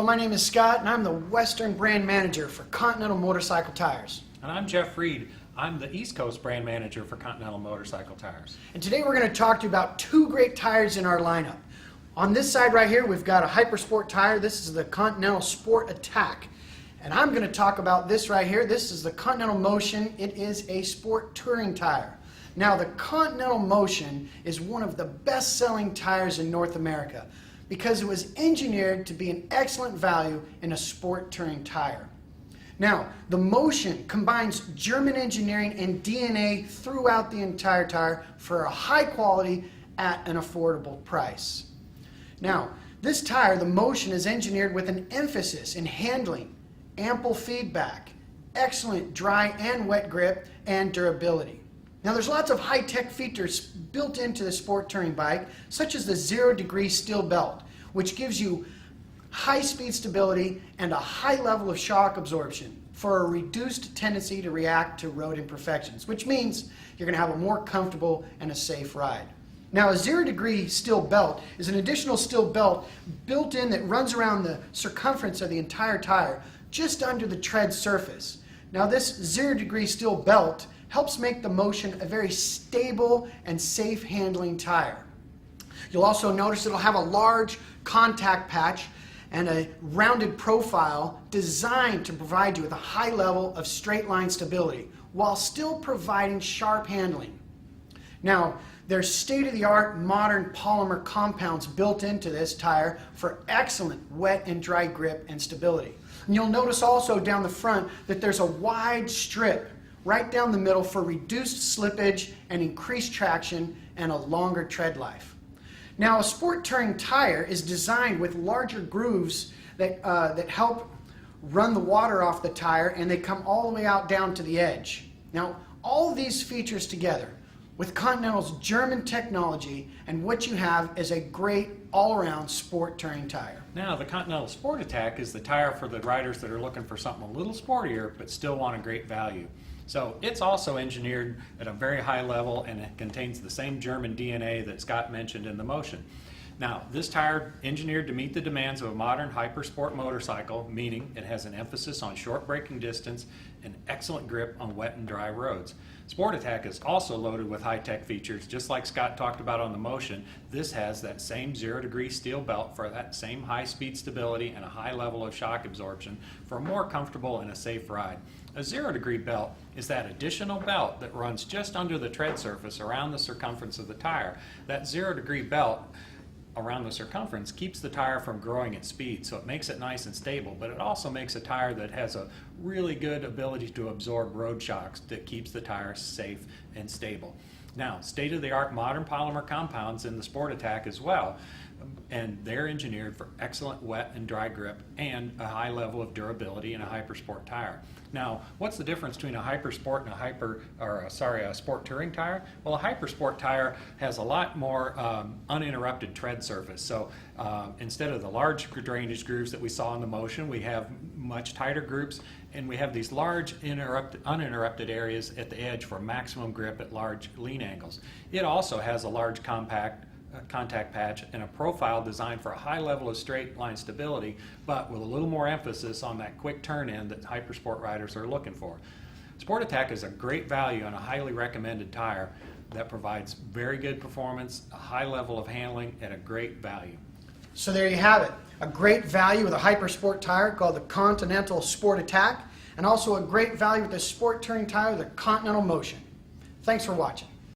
Hello, my name is Scott, and I'm the Western Brand Manager for Continental Motorcycle Tires. And I'm Jeff Reed. I'm the East Coast Brand Manager for Continental Motorcycle Tires. And today we're going to talk to you about two great tires in our lineup. On this side right here, we've got a Hypersport tire. This is the Continental Sport Attack. And I'm going to talk about this right here. This is the Continental Motion. It is a sport touring tire. Now, the Continental Motion is one of the best-selling tires in North America because it was engineered to be an excellent value in a sport touring tire. Now, the Motion combines German engineering and DNA throughout the entire tire for a high quality at an affordable price. Now, this tire, the Motion, is engineered with an emphasis in handling, ample feedback, excellent dry and wet grip, and durability. Now, there's lots of high-tech features built into the sport touring bike, such as the 0-degree steel belt, which gives you high-speed stability and a high level of shock absorption for a reduced tendency to react to road imperfections, which means you're going to have a more comfortable and a safe ride. Now, a 0-degree steel belt is an additional steel belt built in that runs around the circumference of the entire tire, just under the tread surface. Now, this 0-degree steel belt helps make the Motion a very stable and safe handling tire. You'll also notice it'll have a large contact patch and a rounded profile designed to provide you with a high level of straight line stability while still providing sharp handling. Now, there's state-of-the-art modern polymer compounds built into this tire for excellent wet and dry grip and stability. And you'll notice also down the front that there's a wide strip right down the middle for reduced slippage and increased traction and a longer tread life. Now, a sport touring tire is designed with larger grooves that help run the water off the tire, and they come all the way out down to the edge. Now, all these features together with Continental's German technology, and what you have is a great all-around sport touring tire. Now, the Continental Sport Attack is the tire for the riders that are looking for something a little sportier but still want a great value. So it's also engineered at a very high level, and it contains the same German DNA that Scott mentioned in the Motion. Now, this tire engineered to meet the demands of a modern hypersport motorcycle, meaning it has an emphasis on short braking distance and excellent grip on wet and dry roads. Sport Attack is also loaded with high-tech features, just like Scott talked about on the Motion. This has that same 0-degree steel belt for that same high-speed stability and a high level of shock absorption for a more comfortable and a safe ride. A 0-degree belt is that additional belt that runs just under the tread surface around the circumference of the tire. That 0-degree belt around the circumference keeps the tire from growing at speed, so it makes it nice and stable, but it also makes a tire that has a really good ability to absorb road shocks that keeps the tire safe and stable. Now, state-of-the-art modern polymer compounds in the Sport Attack as well, and they're engineered for excellent wet and dry grip and a high level of durability in a hypersport tire. Now, what's the difference between a hypersport and a sport touring tire? Well, a hypersport tire has a lot more uninterrupted tread surface. So instead of the large drainage grooves that we saw in the Motion, we have much tighter groups, and we have these large uninterrupted areas at the edge for maximum grip at large lean angles. It also has a large contact patch and a profile designed for a high level of straight line stability, but with a little more emphasis on that quick turn in that hypersport riders are looking for. Sport Attack is a great value and a highly recommended tire that provides very good performance, a high level of handling, at a great value. So there you have it, a great value with a hypersport tire called the Continental Sport Attack, and also a great value with the sport touring tire, the Continental Motion. Thanks for watching.